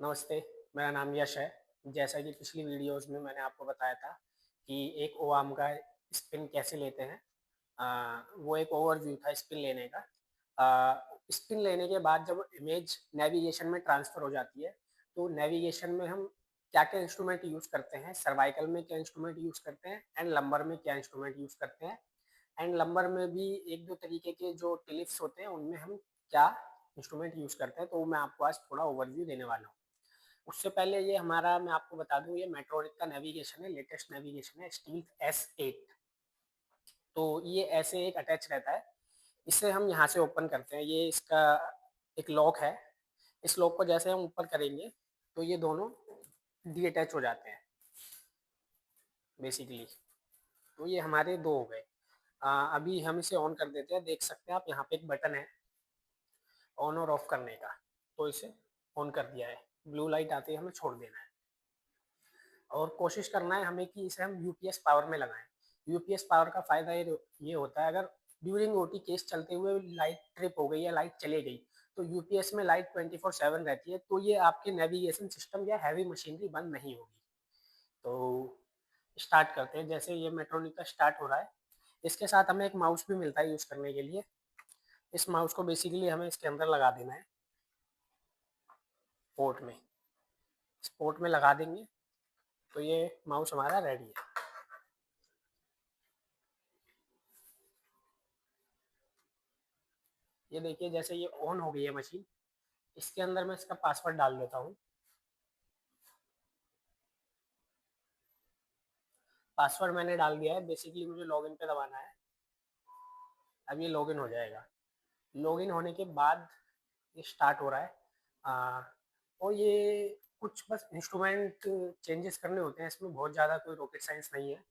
नमस्ते, मेरा नाम यश है। जैसा कि पिछली वीडियोज़ में मैंने आपको बताया था कि एक ओआम का स्पिन कैसे लेते हैं। वो एक ओवरव्यू था स्पिन लेने का। स्पिन लेने के बाद जब इमेज नेविगेशन में ट्रांसफ़र हो जाती है, तो नेविगेशन में हम क्या-क्या इंस्ट्रूमेंट यूज़ करते हैं, सर्वाइकल में क्या इंस्ट्रूमेंट यूज़ करते हैं एंड लंबर में क्या इंस्ट्रूमेंट यूज़ करते हैं एंड लंबर में भी 1-2 तरीके के जो टिलिप्स होते हैं, उनमें हम क्या इंस्ट्रूमेंट यूज़ करते हैं, तो मैं आपको आज थोड़ा ओवरव्यू देने वाला हूँ। उससे पहले ये हमारा मैं आपको बता दूँ ये मेट्रोनिक का नेविगेशन है, लेटेस्ट नेविगेशन है स्टील्थ S8। तो ये ऐसे एक अटैच रहता है, इसे हम यहाँ से ओपन करते हैं, ये इसका एक लॉक है। इस लॉक को जैसे हम ऊपर करेंगे, तो ये दोनों डीअटैच हो जाते हैं बेसिकली। तो ये हमारे 2 हो गए। अभी हम इसे ऑन कर देते हैं, देख सकते हैं आप यहाँ पे एक बटन है ऑन और ऑफ करने का, तो इसे ऑन कर दिया है। ब्लू लाइट आते ही हमें छोड़ देना है। और कोशिश करना है हमें कि इसे हम यूपीएस पावर में लगाएं। यूपीएस पावर का फ़ायदा ये होता है अगर ड्यूरिंग ओटी केस चलते हुए लाइट ट्रिप हो गई या लाइट चली गई तो यूपीएस में लाइट 24/7 रहती है तो ये आपके नेविगेशन सिस्टम या हैवी मशीनरी बंद नहीं होगी। तो स्टार्ट करते हैं जैसे ये मेट्रोनिक का स्टार्ट हो रहा है। इसके साथ हमें एक माउस भी मिलता है यूज़ करने के लिए। इस माउस को बेसिकली हमें इसके अंदर लगा देना है पोर्ट में। इस पोर्ट में लगा देंगे तो ये माउस हमारा रेडी है। ये देखिए जैसे ये ऑन हो गई है मशीन, इसके अंदर मैं इसका पासवर्ड डाल देता हूँ। पासवर्ड मैंने डाल दिया है, बेसिकली मुझे लॉगिन पे दबाना है। अब ये लॉगिन हो जाएगा। लॉगिन होने के बाद ये स्टार्ट हो रहा है। और ये कुछ बस इंस्ट्रूमेंट चेंजेस करने होते हैं, इसमें बहुत ज़्यादा कोई रॉकेट साइंस नहीं है।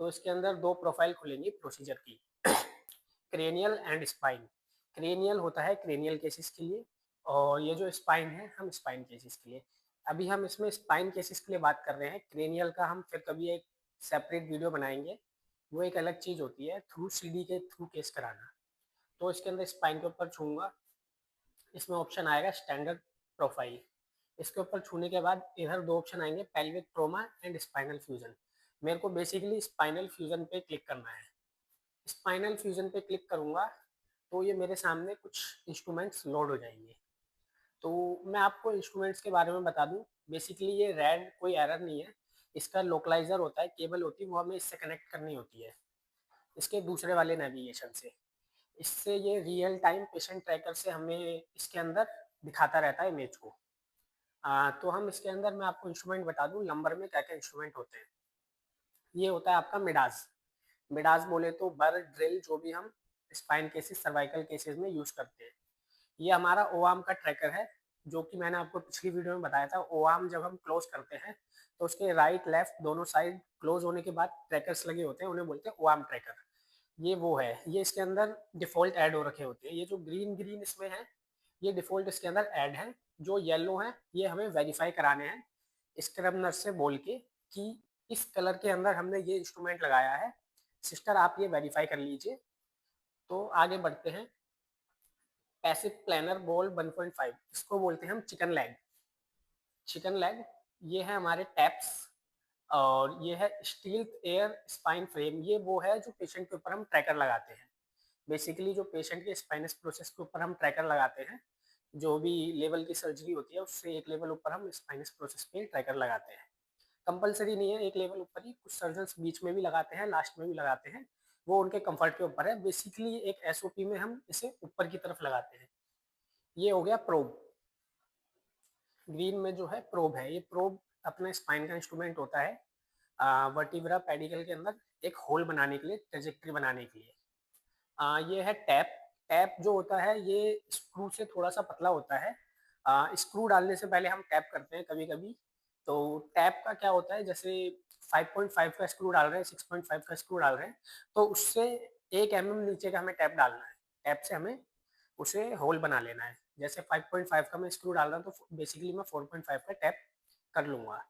तो इसके अंदर 2 प्रोफाइल खुलेंगी प्रोसीजर की, क्रेनियल एंड स्पाइन। क्रेनियल होता है क्रेनियल केसेस के लिए और ये जो स्पाइन है हम स्पाइन केसेस के लिए। अभी हम इसमें स्पाइन केसेस के लिए बात कर रहे हैं, क्रेनियल का हम फिर कभी एक सेपरेट वीडियो बनाएंगे। वो एक अलग चीज़ होती है थ्रू सीडी के थ्रू केस कराना। तो इसके अंदर स्पाइन के ऊपर छूँगा, इसमें ऑप्शन आएगा स्टैंडर्ड प्रोफाइल। इसके ऊपर छूने के बाद इधर 2 ऑप्शन आएंगे pelvic trauma and spinal fusion. मेरे को बेसिकली स्पाइनल फ्यूजन पे क्लिक करना है। स्पाइनल फ्यूजन पे क्लिक करूँगा तो ये मेरे सामने कुछ इंस्ट्रूमेंट्स लोड हो जाएंगे। तो मैं आपको इंस्ट्रूमेंट्स के बारे में बता दूं, बेसिकली ये रैड कोई एरर नहीं है। इसका लोकलाइजर होता है, केबल होती है वो हमें इससे कनेक्ट करनी होती है इसके दूसरे वाले नेविगेशन से। इससे ये रियल टाइम पेशेंट ट्रैकर से हमें इसके अंदर दिखाता रहता है इमेज को। तो हम इसके अंदर मैं आपको इंस्ट्रूमेंट बता दूं नंबर में क्या क्या इंस्ट्रूमेंट होते हैं। ये होता है आपका मिडास। मिडास बोले तो बर ड्रिल जो भी हम स्पाइन केसेस सर्वाइकल केसेस में यूज करते हैं। ये हमारा ओआम का ट्रैकर है, जो कि मैंने आपको पिछली वीडियो में बताया था। ओआम जब हम क्लोज करते हैं तो उसके राइट लेफ्ट दोनों साइड क्लोज होने के बाद ट्रैकर्स लगे होते हैं, उन्हें बोलते हैं ओआम ट्रैकर। ये वो है, ये इसके अंदर डिफ़ॉल्ट ऐड हो रखे होते हैं। ये जो ग्रीन ग्रीन इसमें है ये डिफ़ॉल्ट इसके अंदर ऐड है। जो येलो है ये हमें वेरीफाई कराने हैं स्क्रब नर्स से बोल के कि इस कलर के अंदर हमने ये इंस्ट्रूमेंट लगाया है, सिस्टर आप ये वेरीफाई कर लीजिए। तो आगे बढ़ते हैं। पैसिव प्लानर बॉल 1.5 इसको बोलते हैं हम चिकन लेग। चिकन लेग ये है हमारे टैप्स और ये है स्टील एयर स्पाइन फ्रेम। ये वो है जो पेशेंट के ऊपर हम ट्रैकर लगाते हैं। बेसिकली जो पेशेंट के स्पाइनस प्रोसेस के ऊपर हम ट्रैकर लगाते हैं, जो भी लेवल की सर्जरी होती है उससे एक लेवल ऊपर हम स्पाइनस प्रोसेस पे ट्रैकर लगाते हैं। कंपलसरी नहीं है एक लेवल ऊपर ही, कुछ सर्जन्स बीच में भी लगाते हैं लास्ट में भी लगाते हैं, वो उनके कंफर्ट के ऊपर है। बेसिकली एक एसओपी में हम इसे ऊपर की तरफ लगाते हैं। ये हो गया प्रोब। ग्रीन में जो है प्रोब है, ये प्रोब अपना स्पाइन का इंस्ट्रूमेंट होता है वर्टिब्रा पेडिकल के अंदर एक होल बनाने के लिए, ट्रेजेक्ट्री बनाने के लिए। ये है टैप। टैप जो होता है ये स्क्रू से थोड़ा सा पतला होता है। स्क्रू डालने से पहले हम टैप करते हैं कभी कभी। तो टैप का क्या होता है, जैसे 5.5 का स्क्रू डाल रहे हैं, 6.5 का स्क्रू डाल रहे हैं, तो उससे 1 mm नीचे का हमें टैप डालना है। टैप से हमें उसे होल बना लेना है। जैसे 5.5 का मैं स्क्रू डाल रहा हूँ तो बेसिकली मैं 4.5 का टैप कर लूँगा।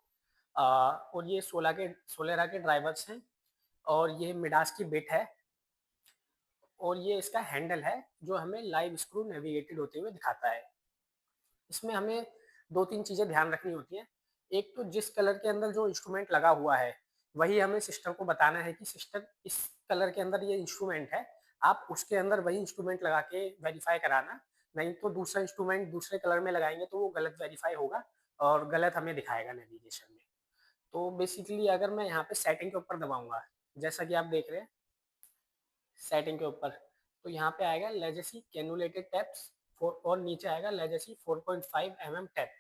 और ये 16 के ड्राइवर्स हैं और ये मिडास की बिट है और ये इसका हैंडल है जो हमें लाइव स्क्रू नेविगेटेड होते हुए दिखाता है। इसमें हमें 2-3 चीज़ें ध्यान रखनी होती हैं। एक तो जिस कलर के अंदर जो इंस्ट्रूमेंट लगा हुआ है, वही हमें सिस्टर को बताना है कि सिस्टर इस कलर के अंदर ये इंस्ट्रूमेंट है, आप उसके अंदर वही इंस्ट्रूमेंट लगा के वेरीफ़ाई कराना, नहीं तो दूसरा इंस्ट्रूमेंट दूसरे कलर में लगाएँगे तो वो गलत वेरीफ़ाई होगा और गलत हमें दिखाएगा नेविगेशन में। तो बेसिकली अगर मैं यहाँ पे सेटिंग के ऊपर दबाऊँगा, जैसा कि आप देख रहे हैं सेटिंग के ऊपर, तो यहाँ पे आएगा लेजेसी कैनुलेटेड टैप्स और नीचे आएगा लेजेसी 4.5 टैप।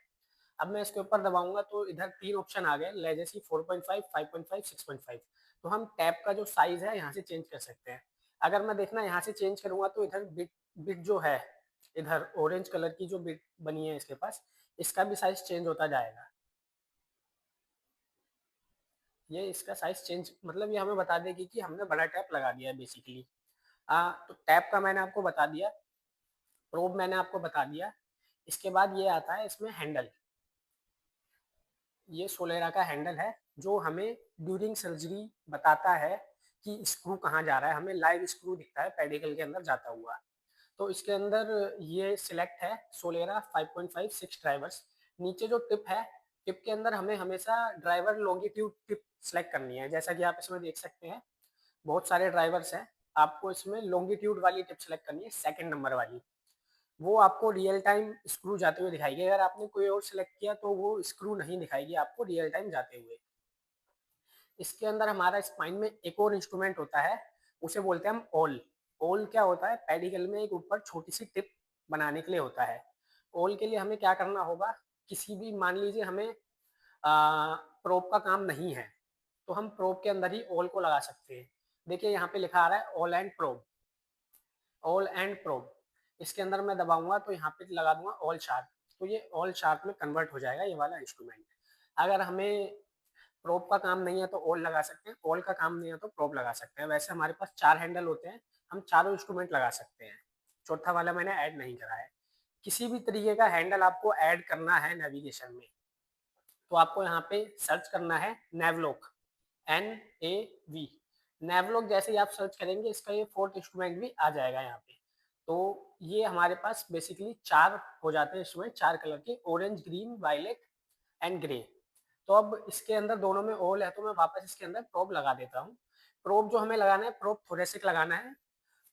अब मैं इसके ऊपर दबाऊंगा तो इधर 3 ऑप्शन आ गए, लेजेसी 4.5, 5.5, 6.5। तो हम टैप का जो साइज है यहाँ से चेंज कर सकते हैं। अगर मैं देखना यहाँ से चेंज करूंगा तो इधर बिट बिट जो है, इधर ऑरेंज कलर की जो बिट बनी है इसके पास, इसका भी साइज चेंज होता जाएगा। ये इसका साइज चेंज मतलब ये हमें बता देगी कि हमने बड़ा टैप लगा दिया है बेसिकली। तो टैप का मैंने आपको बता दिया, प्रोब मैंने आपको बता दिया। इसके बाद ये आता है इसमें हैंडल। ये सोलेरा का हैंडल है जो हमें ड्यूरिंग सर्जरी बताता है कि स्क्रू कहाँ जा रहा है। हमें लाइव स्क्रू दिखता है पेडिकल के अंदर जाता हुआ। तो इसके अंदर ये सिलेक्ट है सोलेरा 5.5 6 ड्राइवर्स। नीचे जो टिप है, टिप के अंदर हमें हमेशा ड्राइवर लॉन्गिट्यूड टिप सेलेक्ट करनी है। जैसा कि आप इसमें देख सकते हैं बहुत सारे ड्राइवर्स हैं, आपको इसमें लॉन्गिट्यूड वाली टिप सेलेक्ट करनी है, सेकंड नंबर वाली। वो आपको रियल टाइम स्क्रू जाते हुए दिखाएगी। अगर आपने कोई और सिलेक्ट किया तो वो स्क्रू नहीं दिखाएगी आपको रियल टाइम जाते हुए। इसके अंदर हमारा स्पाइन में एक और इंस्ट्रूमेंट होता है, उसे बोलते हैं हम ऑल। ऑल क्या होता है, पेडिकल में एक ऊपर छोटी सी टिप बनाने के लिए होता है। ऑल के लिए हमें क्या करना होगा, किसी भी मान लीजिए हमें प्रोब का काम नहीं है तो हम प्रोब के अंदर ही ऑल को लगा सकते हैं। देखिए यहाँ पे लिखा आ रहा है all and probe, all and probe. इसके अंदर मैं दबाऊंगा तो यहाँ पे लगा दूंगा ऑल शार्प, तो ये ऑल शार्प में कन्वर्ट हो जाएगा ये वाला इंस्ट्रूमेंट। अगर हमें प्रोब का काम नहीं है तो ऑल लगा सकते हैं, ऑल का काम नहीं है तो प्रोब लगा सकते हैं। वैसे हमारे पास 4 हैंडल होते हैं, हम चारों इंस्ट्रूमेंट लगा सकते हैं। चौथा वाला मैंने ऐड नहीं करा है। किसी भी तरीके का हैंडल आपको ऐड करना है नेविगेशन में तो आपको यहाँ पे सर्च करना है नेवलॉक, NAV। नेवलॉक जैसे ही आप सर्च करेंगे इसका ये फोर्थ इंस्ट्रूमेंट भी आ जाएगा यहाँ पे। तो ये हमारे पास बेसिकली 4 हो जाते हैं इंस्ट्रूमेंट, 4 कलर के, orange, green, violet and grey. तो अब इसके अंदर दोनों में ऑल है तो मैं वापस इसके अंदर प्रोब लगा देता हूँ। प्रोब जो हमें लगाना है, प्रोब थोरेसिक लगाना है।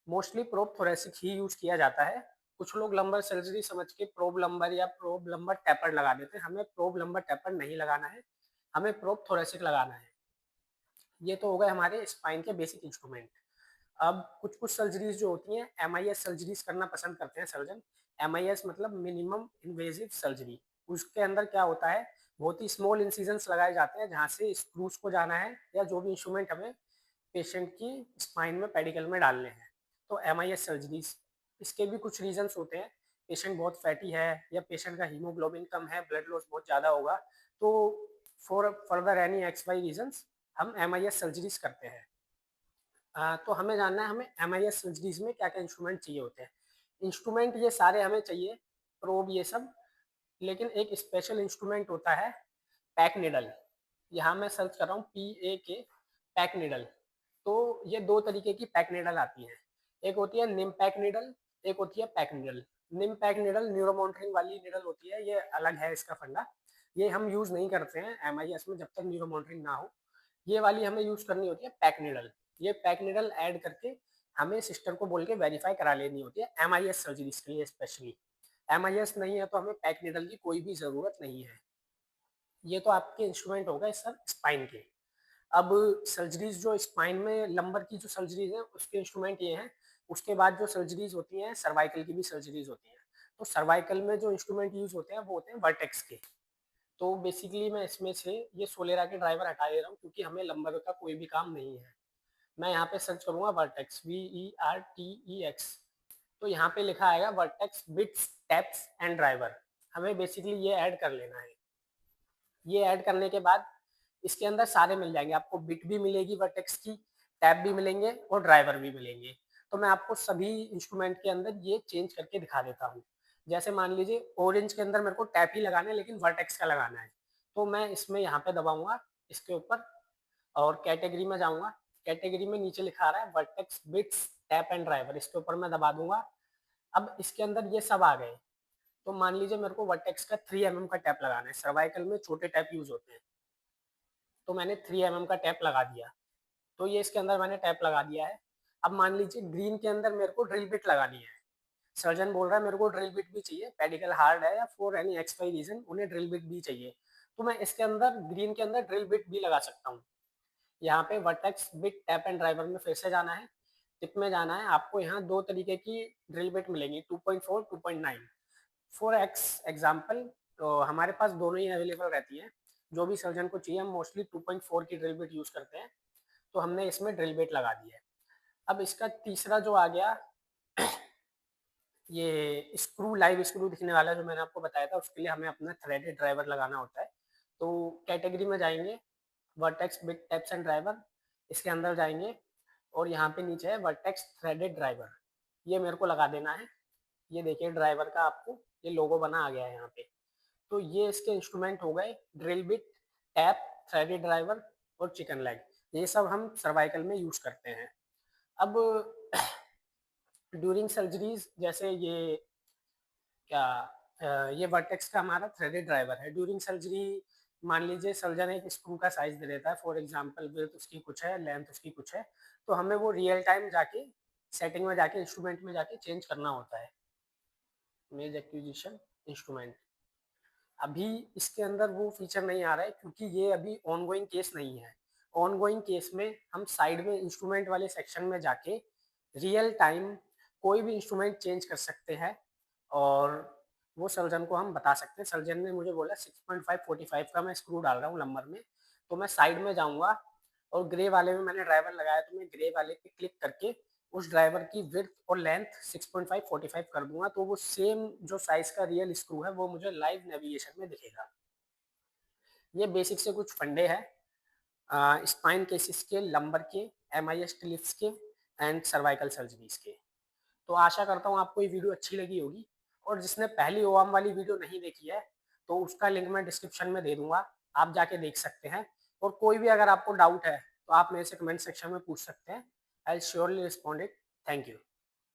मोस्टली प्रोब थोरेसिक ही यूज किया जाता है। कुछ लोग लंबर सर्जरी समझ के प्रोब लंबर या प्रोब लंबर टैपर लगा देते हैं। हमें प्रोब लंबर टैपर नहीं लगाना है, हमें प्रोब थोरेसिक लगाना है। ये तो हो गए हमारे स्पाइन के बेसिक इंस्ट्रूमेंट। अब कुछ कुछ सर्जरीज जो होती हैं, MIS सर्जरीज करना पसंद करते हैं सर्जन। MIS मतलब मिनिमम इन्वेजिव सर्जरी। उसके अंदर क्या होता है, बहुत ही स्मॉल इंसिजन्स लगाए जाते हैं जहाँ से स्क्रूज को जाना है या जो भी इंस्ट्रूमेंट हमें पेशेंट की स्पाइन में पेडिकल में डालने हैं। तो MIS सर्जरीज, इसके भी कुछ रीजंस होते हैं। पेशेंट बहुत फैटी है या पेशेंट का हीमोग्लोबिन कम है, ब्लड लॉस बहुत ज़्यादा होगा, तो for further any XY reasons हम MIS सर्जरीज करते हैं। तो हमें जानना है हमें MIS सर्जरीज में क्या क्या इंस्ट्रूमेंट चाहिए होते हैं। इंस्ट्रूमेंट ये सारे हमें चाहिए, प्रोब ये सब, लेकिन एक स्पेशल इंस्ट्रूमेंट होता है पैक निडल। यहाँ मैं सर्च कर रहा हूँ PAK, पैक निडल। तो ये दो तरीके की पैक निडल आती हैं, एक होती है निम पैक निडल, एक होती है पैक निडल। निम पैक निडल न्यूरोमॉनिटरिंग वाली निडल होती है, ये अलग है इसका फंडा। ये हम यूज़ नहीं करते हैं MIS में जब तक न्यूरोमॉनिटरिंग ना हो। ये वाली हमें यूज़ करनी होती है पैक निडल। ये पैक निडल ऐड करके हमें सिस्टर को बोल के वेरीफाई करा लेनी होती है MIS सर्जरीज के लिए स्पेशली। MIS नहीं है तो हमें पैक निडल की कोई भी ज़रूरत नहीं है। ये तो आपके इंस्ट्रूमेंट हो गए सर स्पाइन के। अब सर्जरीज जो स्पाइन में लंबर की जो सर्जरीज हैं उसके इंस्ट्रूमेंट ये हैं। उसके बाद जो सर्जरीज होती हैं सर्वाइकल की भी सर्जरीज होती हैं। तो सर्वाइकल में जो इंस्ट्रूमेंट यूज होते हैं वो होते हैं वर्टेक्स के। तो बेसिकली मैं इसमें से ये सोलेरा के ड्राइवर हटा दे रहा हूँ क्योंकि हमें लंबर का कोई भी काम नहीं है। मैं यहाँ पे सर्च करूंगा वर्टेक्स, VERTEX। तो यहाँ पे लिखा आएगा vertex bits taps and driver. हमें बेसिकली ये ऐड कर लेना है। ये ऐड करने के बाद इसके अंदर सारे मिल जाएंगे आपको, बिट भी मिलेगी वर्टेक्स की, टैब भी मिलेंगे और ड्राइवर भी मिलेंगे। तो मैं आपको सभी इंस्ट्रूमेंट के अंदर ये चेंज करके दिखा देता हूँ। जैसे मान लीजिए ऑरेंज के अंदर मेरे को टैप ही लगाना है लेकिन वर्टेक्स का लगाना है, तो मैं इसमें यहाँ पे दबाऊंगा इसके ऊपर और कैटेगरी में जाऊंगा। कैटेगरी में नीचे लिखा आ रहा है vertex bits tap and driver, इसके ऊपर मैं दबा दूंगा। अब इसके अंदर ये सब आ गए। तो मान लीजिए मेरे को वर्टेक्स का 3 mm का टैप लगाना है, सर्वाइकल में छोटे टैप यूज़ होते हैं, तो मैंने 3 mm का टैप लगा दिया। तो ये इसके अंदर मैंने टैप लगा दिया है। अब मान लीजिए ग्रीन के अंदर मेरे को ड्रिल बिट लगानी है। सर्जन बोल रहा है मेरे को ड्रिल बिट भी चाहिए, पेडिकल हार्ड है या for any X Y reason उन्हें ड्रिल बिट भी चाहिए। तो मैं इसके अंदर ग्रीन के अंदर ड्रिल बिट भी लगा सकता हूँ। यहाँ पे vertex bit tap and driver में फिर से जाना है, टिप में जाना है। आपको यहाँ 2 तरीके की ड्रिल बिट मिलेंगी, 2.4, 2.9। फॉर एग्जाम्पल तो हमारे पास दोनों ही अवेलेबल रहती हैं। जो भी सर्जन को चाहिए हम मोस्टली 2.4 की ड्रिल बिट यूज़ करते हैं, तो हमने इसमें ड्रिल बिट लगा दी है। अब इसका तीसरा जो आ गया ये स्क्रू, लाइव स्क्रू दिखने वाला जो मैंने आपको बताया था, उसके लिए हमें अपना थ्रेडेड ड्राइवर लगाना होता है। तो कैटेगरी में जाएंगे, vertex bit taps and driver, इसके अंदर जाएंगे और यहाँ पे नीचे है वर्टेक्स थ्रेडेड ड्राइवर, ये मेरे को लगा देना है। ये देखिए ड्राइवर का आपको ये लोगो बना आ गया है यहाँ पे। तो ये इसके इंस्ट्रूमेंट हो गए, drill bit, tap, threaded driver और चिकन लेग। ये सब हम सर्वाइकल में यूज करते हैं। अब ड्यूरिंग सर्जरीज जैसे क्या ये वर्टेक्स का हमारा थ्रेडेड ड्राइवर है। ड्यूरिंग सर्जरी मान लीजिए सर्जन एक स्क्रू का साइज दे देता है, फॉर एग्जांपल विड्थ उसकी कुछ है, लेंथ उसकी कुछ है, तो हमें वो रियल टाइम जाके सेटिंग में जाके इंस्ट्रूमेंट में जाके चेंज करना होता है। मेज एक्विजिशन इंस्ट्रूमेंट, अभी इसके अंदर वो फीचर नहीं आ रहा है क्योंकि ये अभी ऑनगोइंग केस नहीं है। ऑनगोइंग केस में हम साइड में इंस्ट्रूमेंट वाले सेक्शन में जाके रियल टाइम कोई भी इंस्ट्रूमेंट चेंज कर सकते हैं और वो सर्जन को हम बता सकते हैं। सर्जन ने मुझे बोला 6.545 का मैं स्क्रू डाल रहा हूँ लंबर में, तो मैं साइड में जाऊँगा और ग्रे वाले में मैंने ड्राइवर लगाया तो मैं ग्रे वाले पे क्लिक करके उस ड्राइवर की विड्थ और लेंथ 6.545 कर दूंगा, तो वो सेम जो साइज का रियल स्क्रू है वो मुझे लाइव नेविगेशन में दिखेगा। ये बेसिक से कुछ फंडे हैं स्पाइन केसेस के, लंबर के, MIS टिलिप्स के एंड सर्वाइकल सर्जरीज के। तो आशा करता हूँ आपको ये वीडियो अच्छी लगी होगी, और जिसने पहली ओआम वाली वीडियो नहीं देखी है तो उसका लिंक मैं डिस्क्रिप्शन में दे दूंगा, आप जाके देख सकते हैं। और कोई भी अगर आपको डाउट है तो आप मेरे से कमेंट सेक्शन में पूछ सकते हैं, I will surely respond it. Thank you.